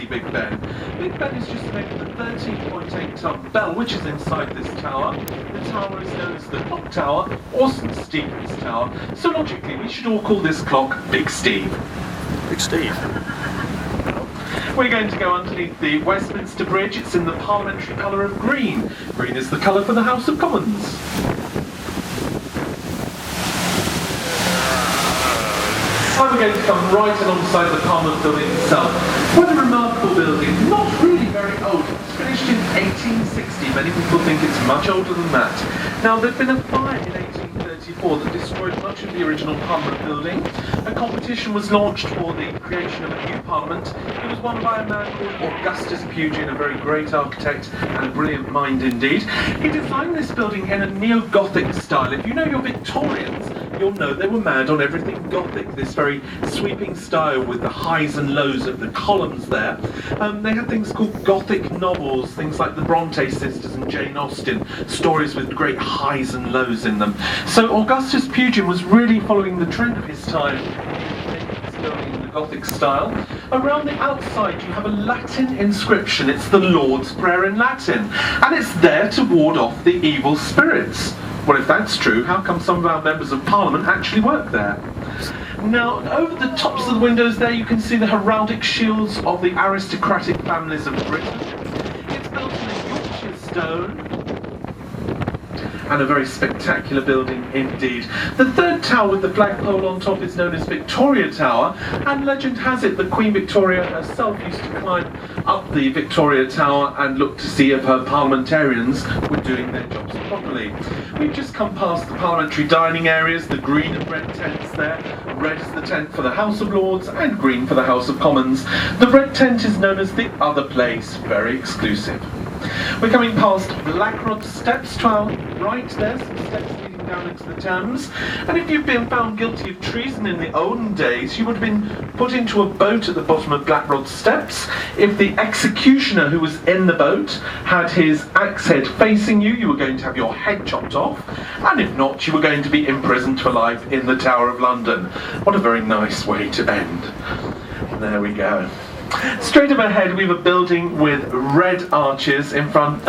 Big Ben. Big Ben is just the name of the 13.8-ton bell which is inside this tower. The tower is known as the Clock Tower or St Stephen's Tower, so logically we should all call this clock Big Steve. Big Steve. We're going to go underneath the Westminster Bridge. It's in the parliamentary colour of green. Green is the colour for the House of Commons. And we're going to come right alongside the Parliament building itself. Quite a remarkable building, not really very old. It was finished in 1860. Many people think it's much older than that. Now, there'd been a fire in 1834 that destroyed much of the original Parliament building. A competition was launched for the creation of a new Parliament. It was won by a man called Augustus Pugin, a very great architect and a brilliant mind indeed. He designed this building in a neo-Gothic style. If you know your Victorians, you'll know they were mad on everything Gothic, this very sweeping style with the highs and lows of the columns there. They had things called Gothic novels, things like the Bronte sisters and Jane Austen, stories with great highs and lows in them. So Augustus Pugin was really following the trend of his time, making this building in the Gothic style. Around the outside you have a Latin inscription. It's the Lord's Prayer in Latin, and it's there to ward off the evil spirits. Well, if that's true, how come some of our members of Parliament actually work there? Now, over the tops of the windows there you can see the heraldic shields of the aristocratic families of Britain. It's built in a Yorkshire stone, and a very spectacular building indeed. The third tower with the flagpole on top is known as Victoria Tower, and legend has it that Queen Victoria herself used to climb up the Victoria Tower and look to see if her parliamentarians were doing their jobs properly. We've just come past the parliamentary dining areas, the green and red tents there. Red is the tent for the House of Lords and green for the House of Commons. The red tent is known as the Other Place, very exclusive. We're coming past Blackrod Steps to our right there, some steps leading down into the Thames. And if you've been found guilty of treason in the olden days, you would have been put into a boat at the bottom of Blackrod Steps. If the executioner who was in the boat had his axe head facing you, you were going to have your head chopped off. And if not, you were going to be imprisoned for life in the Tower of London. What a very nice way to end. There we go. Straight up ahead we have a building with red arches in front,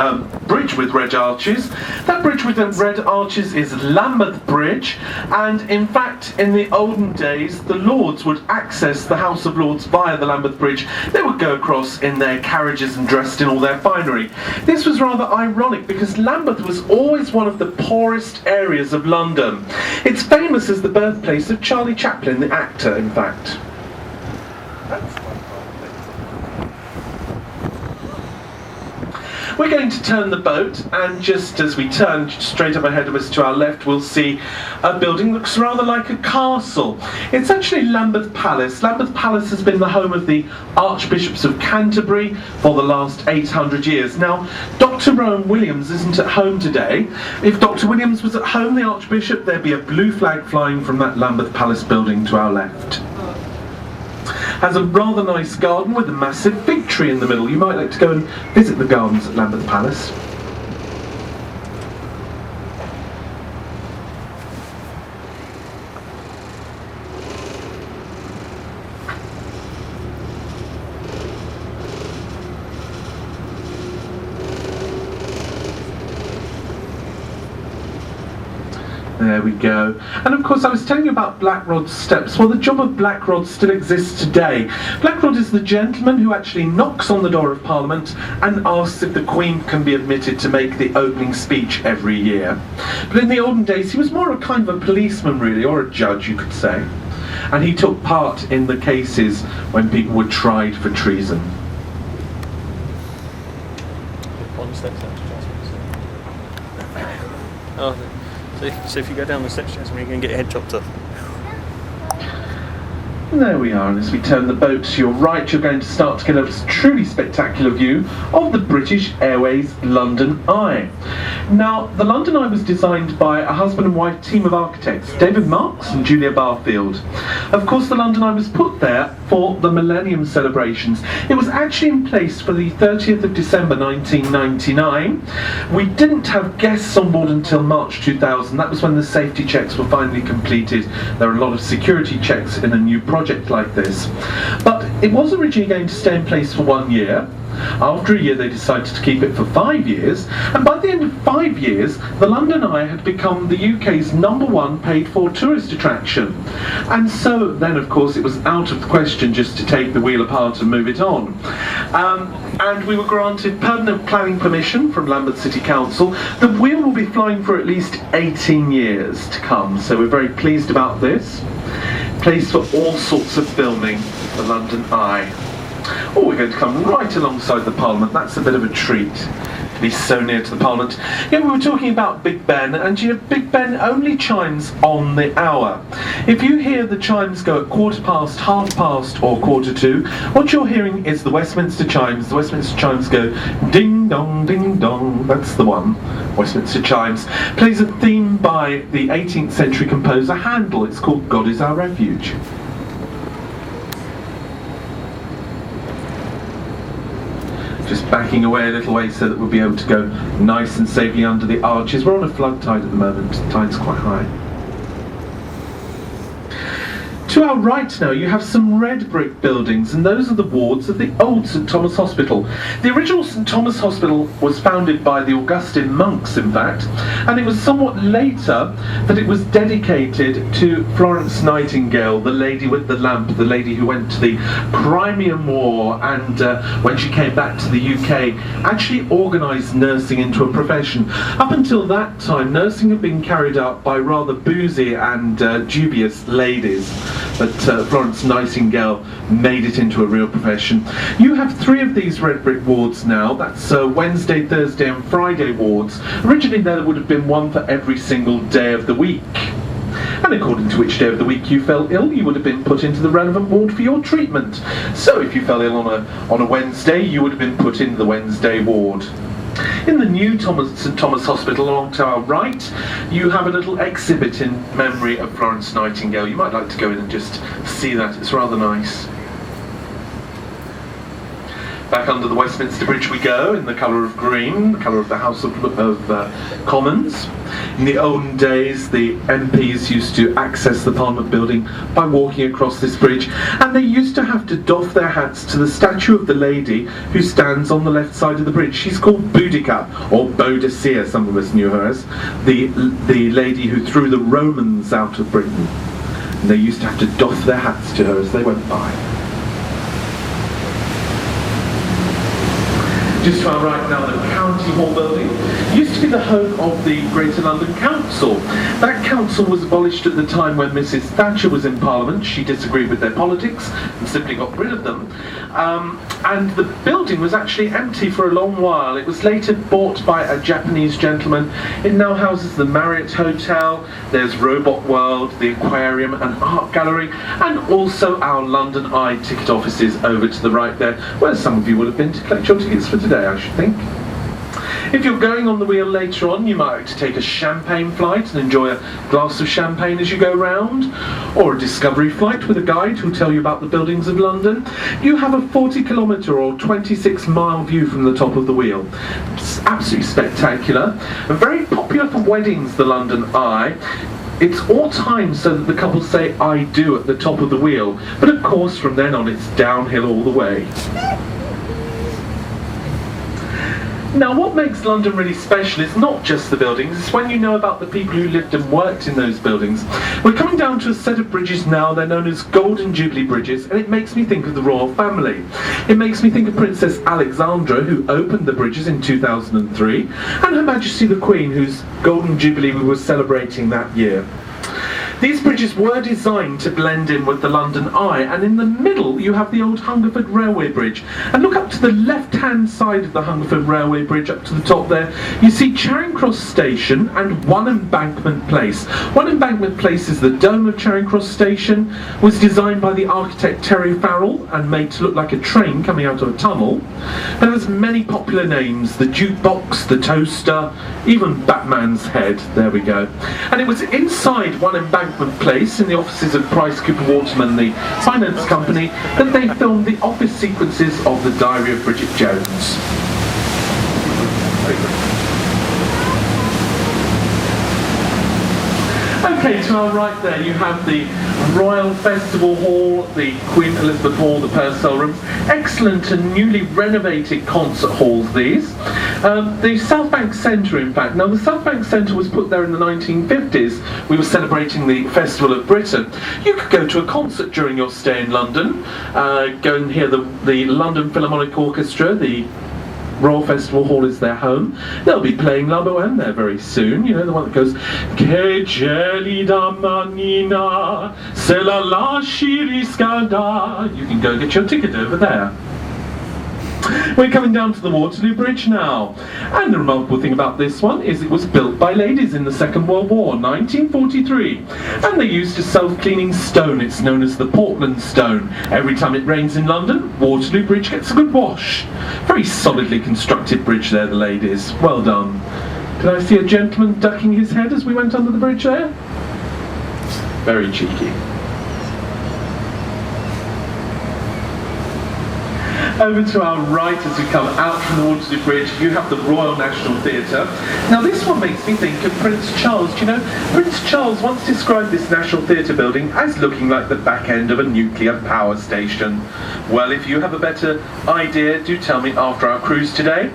bridge with red arches. That bridge with the red arches is Lambeth Bridge, and in fact in the olden days the Lords would access the House of Lords via the Lambeth Bridge. They would go across in their carriages and dressed in all their finery. This was rather ironic because Lambeth was always one of the poorest areas of London. It's famous as the birthplace of Charlie Chaplin, the actor, in fact. We're going to turn the boat, and just as we turn straight up ahead of us to our left, we'll see a building that looks rather like a castle. It's actually Lambeth Palace. Lambeth Palace has been the home of the Archbishops of Canterbury for the last 800 years. Now, Dr. Rowan Williams isn't at home today. If Dr. Williams was at home, the Archbishop, there'd be a blue flag flying from that Lambeth Palace building to our left. Has a rather nice garden with a massive fig tree in the middle. You might like to go and visit the gardens at Lambeth Palace. There we go. And of course I was telling you about Blackrod Steps. Well, the job of Blackrod still exists today. Blackrod is the gentleman who actually knocks on the door of Parliament and asks if the Queen can be admitted to make the opening speech every year. But in the olden days he was more a kind of a policeman really, or a judge you could say. And he took part in the cases when people were tried for treason. So if you go down the steps, Jasmine, you're going to get your head chopped off. And there we are, and as we turn the boat to your right, you're going to start to get a truly spectacular view of the British Airways London Eye. Now, the London Eye was designed by a husband and wife team of architects, David Marks and Julia Barfield. Of course, the London Eye was put there for the Millennium celebrations. It was actually in place for the 30th of December 1999. We didn't have guests on board until March 2000. That was when the safety checks were finally completed. There were a lot of security checks in a new project. project like this. But it was originally going to stay in place for 1 year. After a year they decided to keep it for 5 years, and by the end of 5 years the London Eye had become the UK's #1 paid-for tourist attraction. And so then of course it was out of the question just to take the wheel apart and move it on. And we were granted permanent planning permission from Lambeth City Council. The wheel will be flying for at least 18 years to come, so we're very pleased about this. Place for all sorts of filming, the London Eye. Oh, we're going to come right alongside the Parliament. That's a bit of a treat to be so near to the Parliament. Yeah, we were talking about Big Ben, and you know, Big Ben only chimes on the hour. If you hear the chimes go at 1/4 past, 1/2 past, or 1/4 to, what you're hearing is the Westminster chimes. The Westminster chimes go ding dong, ding dong. That's the one. Westminster chimes. Plays a theme by the 18th century composer Handel. It's called God Is Our Refuge. Just backing away a little way so that we'll be able to go nice and safely under the arches. We're on a flood tide at the moment, the tide's quite high. To our right now you have some red brick buildings, and those are the wards of the old St Thomas Hospital. The original St Thomas Hospital was founded by the Augustine monks, in fact, and it was somewhat later that it was dedicated to Florence Nightingale, the lady with the lamp, the lady who went to the Crimean War and when she came back to the UK actually organised nursing into a profession. Up until that time nursing had been carried out by rather boozy and dubious ladies. But Florence Nightingale made it into a real profession. You have 3 of these red brick wards now. That's Wednesday, Thursday and Friday wards. Originally there would have been one for every single day of the week. And according to which day of the week you fell ill, you would have been put into the relevant ward for your treatment. So if you fell ill on a Wednesday, you would have been put in the Wednesday ward. In the new St Thomas Hospital along to our right, you have a little exhibit in memory of Florence Nightingale. You might like to go in and just see that, it's rather nice. Back under the Westminster Bridge we go, in the colour of green, the colour of the House of Commons. In the olden days, the MPs used to access the Parliament building by walking across this bridge, and they used to have to doff their hats to the statue of the lady who stands on the left side of the bridge. She's called Boudica, or Boadicea, some of us knew her as, the lady who threw the Romans out of Britain. And they used to have to doff their hats to her as they went by. Just to our right now, the County Hall building used to be the home of the Greater London Council. That council was abolished at the time when Mrs Thatcher was in Parliament. She disagreed with their politics and simply got rid of them. And the building was actually empty for a long while. It was later bought by a Japanese gentleman. It now houses the Marriott Hotel, there's Robot World, the Aquarium and Art Gallery, and also our London Eye ticket offices over to the right there, where some of you will have been to collect your tickets for today, I should think. If you're going on the wheel later on, you might like to take a champagne flight and enjoy a glass of champagne as you go round, or a discovery flight with a guide who'll tell you about the buildings of London. You have a 40-kilometre or 26-mile view from the top of the wheel. It's absolutely spectacular. Very popular for weddings, the London Eye. It's all timed so that the couple say "I do" at the top of the wheel, but of course from then on it's downhill all the way. Now, what makes London really special is not just the buildings, it's when you know about the people who lived and worked in those buildings. We're coming down to a set of bridges now, they're known as Golden Jubilee bridges, and it makes me think of the royal family. It makes me think of Princess Alexandra, who opened the bridges in 2003, and Her Majesty the Queen, whose Golden Jubilee we were celebrating that year. These bridges were designed to blend in with the London Eye, and in the middle you have the old Hungerford Railway Bridge. And look up to the left-hand side of the Hungerford Railway Bridge, up to the top there, you see Charing Cross Station and One Embankment Place. One Embankment Place is the dome of Charing Cross Station, was designed by the architect Terry Farrell and made to look like a train coming out of a tunnel. But there's many popular names, the Jukebox, the Toaster, even Batman's Head, there we go. And it was inside One Embankment Place, in the offices of Price Cooper Waterman, the finance company, that they filmed the office sequences of The Diary of Bridget Jones. Okay, to our right there you have the Royal Festival Hall, the Queen Elizabeth Hall, the Purcell Rooms. Excellent and newly renovated concert halls, these. The South Bank Centre, in fact. Now, the South Bank Centre was put there in the 1950s. We were celebrating the Festival of Britain. You could go to a concert during your stay in London, go and hear the London Philharmonic Orchestra. The Royal Festival Hall is their home. They'll be playing La Bohème there very soon. You know, the one that goes Che gelida manina se la lasci riscaldar. You can go get your ticket over there. We're coming down to the Waterloo Bridge now. And the remarkable thing about this one is it was built by ladies in the Second World War, 1943. And they used a self-cleaning stone. It's known as the Portland Stone. Every time it rains in London, Waterloo Bridge gets a good wash. Very solidly constructed bridge there, the ladies. Well done. Did I see a gentleman ducking his head as we went under the bridge there? Very cheeky. Over to our right as we come out from the Waterloo Bridge, you have the Royal National Theatre. Now this one makes me think of Prince Charles. Do you know, Prince Charles once described this National Theatre building as looking like the back end of a nuclear power station. Well, if you have a better idea, do tell me after our cruise today.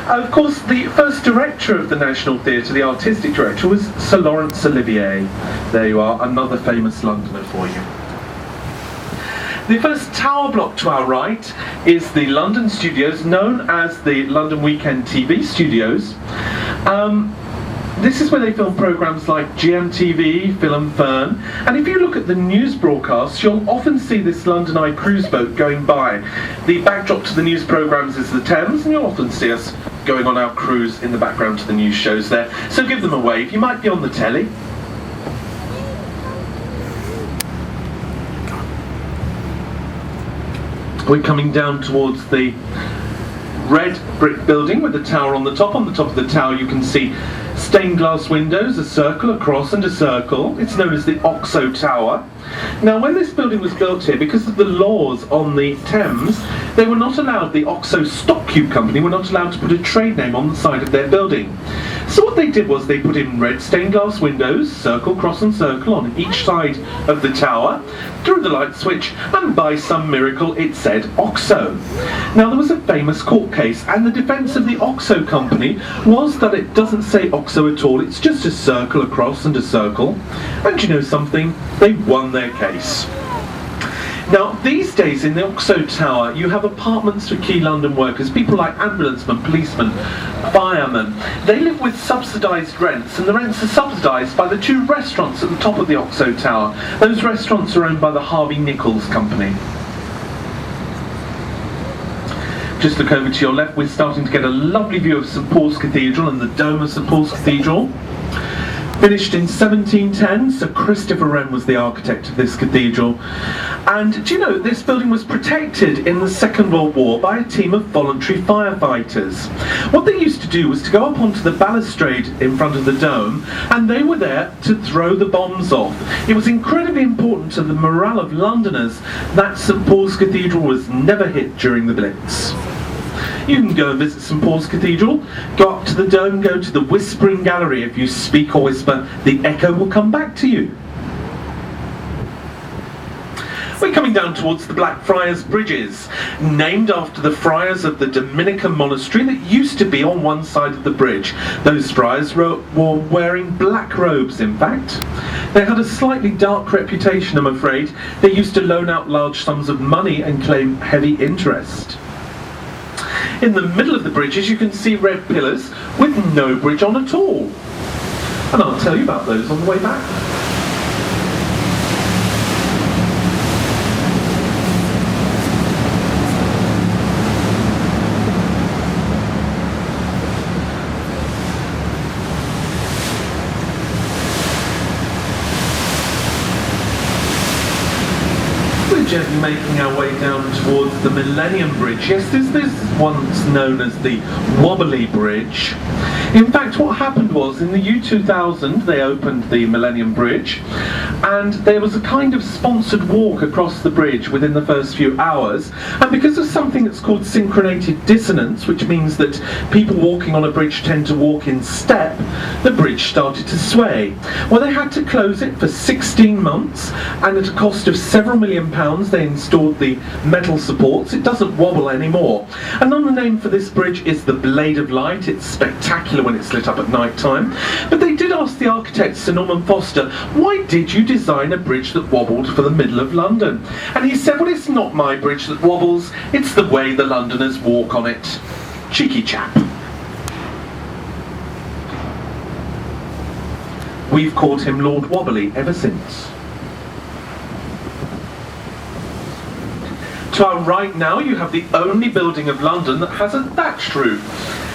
Of course, the first director of the National Theatre, the artistic director, was Sir Laurence Olivier. There you are, another famous Londoner for you. The first tower block to our right is the London Studios, known as the London Weekend TV Studios. This is where they film programmes like GMTV, Phil and Fern, and if you look at the news broadcasts, you'll often see this London Eye cruise boat going by. The backdrop to the news programmes is the Thames, and you'll often see us going on our cruise in the background to the news shows there. So give them a wave. You might be on the telly. We're coming down towards the red brick building with the tower on the top. On the top of the tower you can see stained glass windows, a circle, a cross and a circle. It's known as the OXXO Tower. Now when this building was built here, because of the laws on the Thames, they were not allowed, the OXXO Stock Cube Company were not allowed to put a trade name on the side of their building. So what they did was they put in red stained glass windows, circle, cross and circle on each side of the tower, threw the light switch, and by some miracle it said OXXO. Now there was a famous court case, and the defence of the OXXO company was that it doesn't say OXXO at all, it's just a circle, a cross and a circle. And you know something? They won their case. Now, these days in the OXXO Tower, you have apartments for key London workers, people like ambulancemen, policemen, firemen. They live with subsidised rents, and the rents are subsidised by the two restaurants at the top of the OXXO Tower. Those restaurants are owned by the Harvey Nichols Company. Just look over to your left, we're starting to get a lovely view of St Paul's Cathedral and the dome of St Paul's Cathedral. Finished in 1710, Sir Christopher Wren was the architect of this cathedral. And do you know, this building was protected in the Second World War by a team of voluntary firefighters. What they used to do was to go up onto the balustrade in front of the dome, and they were there to throw the bombs off. It was incredibly important to the morale of Londoners that St Paul's Cathedral was never hit during the Blitz. You can go and visit St Paul's Cathedral, go up to the dome, go to the Whispering Gallery. If you speak or whisper, the echo will come back to you. We're coming down towards the Blackfriars Bridges, named after the friars of the Dominican monastery that used to be on one side of the bridge. Those friars were wearing black robes, in fact. They had a slightly dark reputation, I'm afraid. They used to loan out large sums of money and claim heavy interest. In the middle of the bridges you can see red pillars with no bridge on at all. And I'll tell you about those on the way back. We're gently making our way down towards the Millennium Bridge. Yes, this is once known as the Wobbly Bridge. In fact, what happened was, in the year 2000, they opened the Millennium Bridge, and there was a kind of sponsored walk across the bridge within the first few hours, and because of something that's called synchronated dissonance, which means that people walking on a bridge tend to walk in step, the bridge started to sway. Well, they had to close it for 16 months, and at a cost of several million pounds, they installed the metal supports. It doesn't wobble anymore. Another name for this bridge is the Blade of Light. It's spectacular when it's lit up at night time. But they did ask the architect, Sir Norman Foster, why did you design a bridge that wobbled for the middle of London? And he said, well, it's not my bridge that wobbles, it's the way the Londoners walk on it. Cheeky chap. We've called him Lord Wobbly ever since. To our right now, you have the only building of London that has a thatched roof,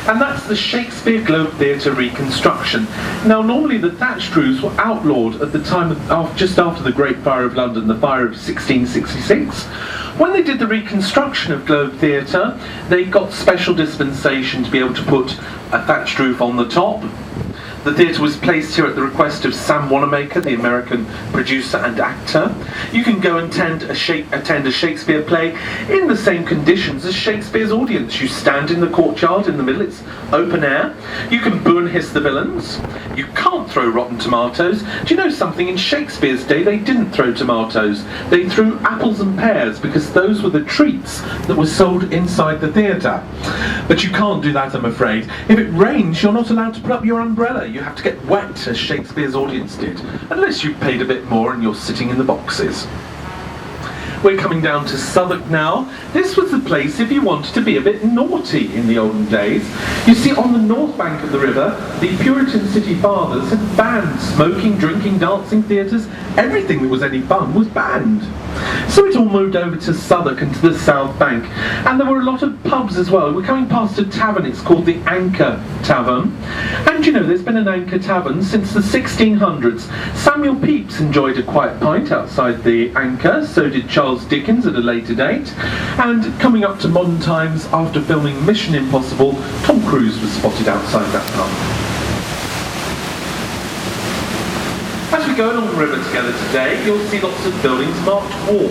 and that's the Shakespeare Globe Theatre reconstruction. Now, normally the thatched roofs were outlawed at the time of just after the Great Fire of London, the fire of 1666. When they did the reconstruction of Globe Theatre, they got special dispensation to be able to put a thatched roof on the top. The theatre was placed here at the request of Sam Wanamaker, the American producer and actor. You can go and attend a Shakespeare play in the same conditions as Shakespeare's audience. You stand in the courtyard in the middle, it's open air. You can boo and hiss the villains. You can't throw rotten tomatoes. Do you know something? In Shakespeare's day, they didn't throw tomatoes. They threw apples and pears because those were the treats that were sold inside the theatre. But you can't do that, I'm afraid. If it rains, you're not allowed to put up your umbrella. You have to get wet, as Shakespeare's audience did, unless you paid a bit more and you're sitting in the boxes. We're coming down to Southwark now. This was the place if you wanted to be a bit naughty in the olden days. You see, on the north bank of the river, the Puritan city fathers had banned smoking, drinking, dancing, theatres. Everything that was any fun was banned. So it all moved over to Southwark and to the south bank. And there were a lot of pubs as well. We're coming past a tavern, it's called the Anchor Tavern. And you know, there's been an Anchor Tavern since the 1600s. Samuel Pepys enjoyed a quiet pint outside the Anchor, so did Charles Dickens at a later date. And coming up to modern times, after filming Mission Impossible, Tom Cruise was spotted outside that pub. As we go along the river together today, you'll see lots of buildings marked war.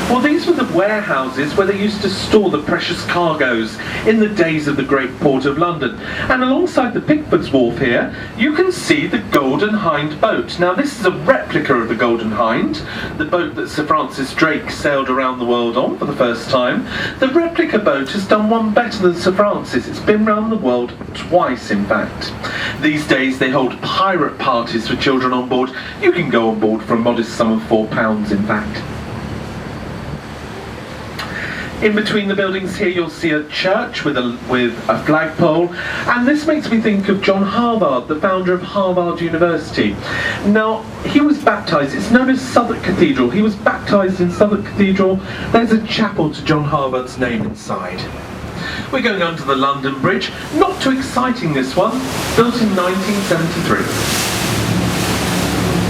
Well, these were the warehouses where they used to store the precious cargoes in the days of the Great Port of London. And alongside the Pickford's Wharf here, you can see the Golden Hind boat. Now, this is a replica of the Golden Hind, the boat that Sir Francis Drake sailed around the world on for the first time. The replica boat has done one better than Sir Francis. It's been round the world twice, in fact. These days, they hold pirate parties for children on board. You can go on board for a modest sum of £4, in fact. In between the buildings here, you'll see a church with a flagpole, and this makes me think of John Harvard, the founder of Harvard University. Now, he was baptised, it's known as Southwark Cathedral. He was baptised in Southwark Cathedral. There's a chapel to John Harvard's name inside. We're going under the London Bridge. Not too exciting, this one. Built in 1973.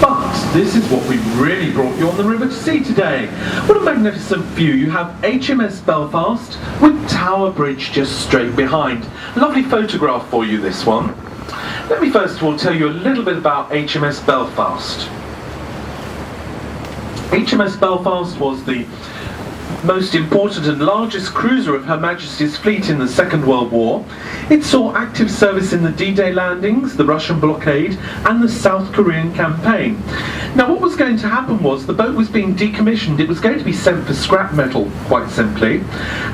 But this is what we've really brought you on the river to see today. What a magnificent view. You have HMS Belfast with Tower Bridge just straight behind. Lovely photograph for you, this one. Let me first of all tell you a little bit about HMS Belfast. HMS Belfast was the most important and largest cruiser of Her Majesty's fleet in the Second World War. It saw active service in the D-Day landings, the Russian blockade, and the South Korean campaign. Now, what was going to happen was the boat was being decommissioned. It was going to be sent for scrap metal, quite simply,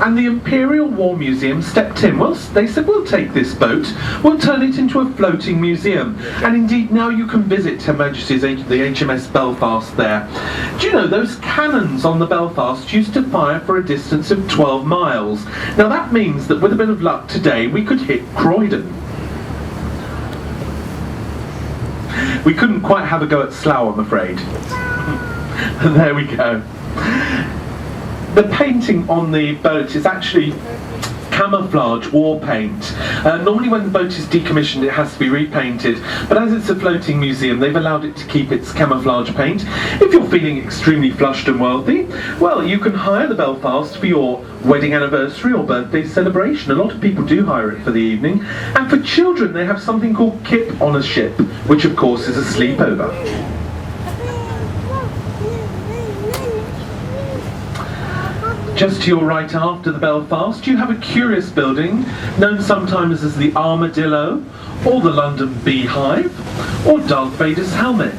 and the Imperial War Museum stepped in. Well, they said, we'll take this boat, we'll turn it into a floating museum, and indeed now you can visit Her Majesty's the HMS Belfast there. Do you know those cannons on the Belfast used to fire for a distance of 12 miles? Now that means that with a bit of luck today we could hit Croydon. We couldn't quite have a go at Slough, I'm afraid. There we go. The painting on the boat is actually camouflage war paint. Normally when the boat is decommissioned it has to be repainted, but as it's a floating museum they've allowed it to keep its camouflage paint. If you're feeling extremely flushed and wealthy, well, you can hire the Belfast for your wedding anniversary or birthday celebration. A lot of people do hire it for the evening. And for children they have something called Kip on a Ship, which of course is a sleepover. Just to your right after the Belfast, you have a curious building known sometimes as the Armadillo, or the London Beehive, or Darth Vader's helmet.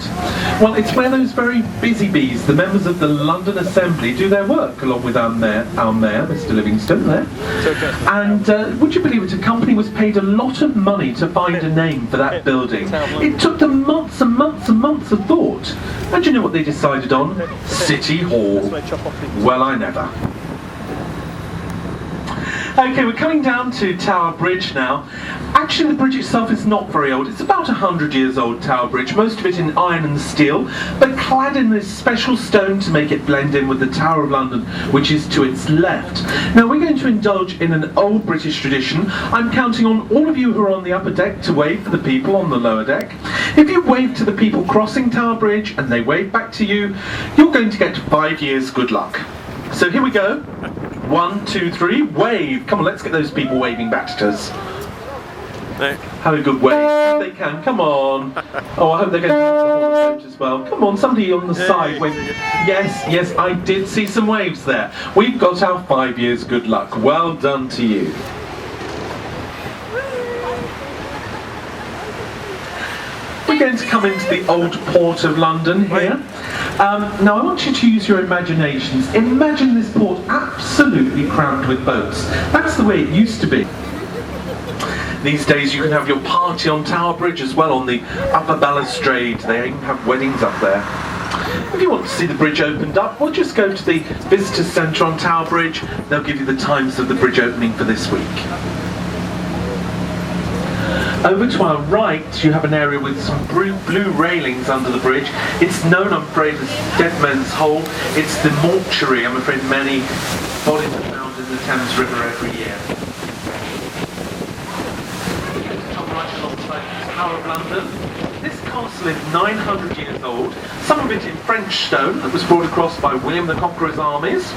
Well, it's where those very busy bees, the members of the London Assembly, do their work, along with our mayor, Mr. Livingstone there. Okay. And would you believe it, a company was paid a lot of money to find a name for that building. It took them months and months and months of thought. And do you know what they decided on? City Hall. Well, I never. Okay, we're coming down to Tower Bridge now. Actually, the bridge itself is not very old. It's about 100 years old, Tower Bridge, most of it in iron and steel, but clad in this special stone to make it blend in with the Tower of London, which is to its left. Now, we're going to indulge in an old British tradition. I'm counting on all of you who are on the upper deck to wave for the people on the lower deck. If you wave to the people crossing Tower Bridge and they wave back to you, you're going to get 5 years good luck. So here we go. 1, 2, 3, wave! Come on, let's get those people waving back to us. No. Have a good wave, if they can, come on. Oh, I hope they're going to have the whole boat as well. Come on, somebody on the side wave. Yes, I did see some waves there. We've got our 5 years good luck. Well done to you. We're going to come into the old port of London here. Now I want you to use your imaginations. Imagine this port absolutely crammed with boats. That's the way it used to be. These days you can have your party on Tower Bridge as well, on the upper balustrade. They even have weddings up there. If you want to see the bridge opened up, we'll just go to the Visitor Centre on Tower Bridge. They'll give you the times of the bridge opening for this week. Over to our right, you have an area with some blue railings under the bridge. It's known, I'm afraid, as Dead Men's Hole. It's the mortuary, I'm afraid, many bodies are found in the Thames River every year. We're going to come right alongside the Tower of London. This castle is 900 years old, some of it in French stone that was brought across by William the Conqueror's armies.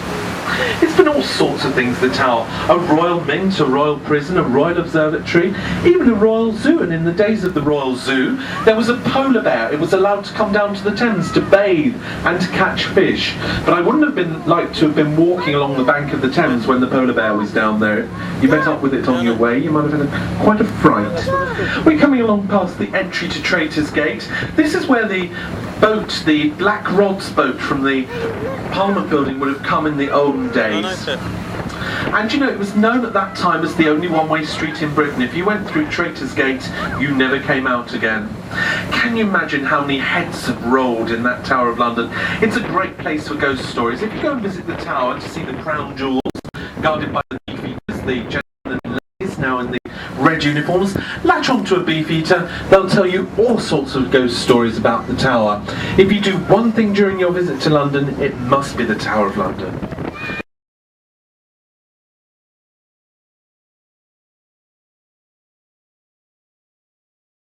It's been all sorts of things, the tower. A royal mint, a royal prison, a royal observatory, even a royal zoo. And in the days of the royal zoo, there was a polar bear. It was allowed to come down to the Thames to bathe and to catch fish. But I wouldn't have been like to have been walking along the bank of the Thames when the polar bear was down there. You met up with it on your way. You might have had quite a fright. We're coming along past the entry to Traitors' Gate. This is where the boat, the Black Rod's boat from the Parliament building would have come in the olden days. And you know, it was known at that time as the only one-way street in Britain. If you went through Traitors' Gate, you never came out again. Can you imagine how many heads have rolled in that Tower of London? It's a great place for ghost stories. If you go and visit the tower to see the crown jewels guarded by the beefeaters, the gentlemen and ladies now in the red uniforms, latch onto a beefeater. They'll tell you all sorts of ghost stories about the tower. If you do one thing during your visit to London, it must be the Tower of London.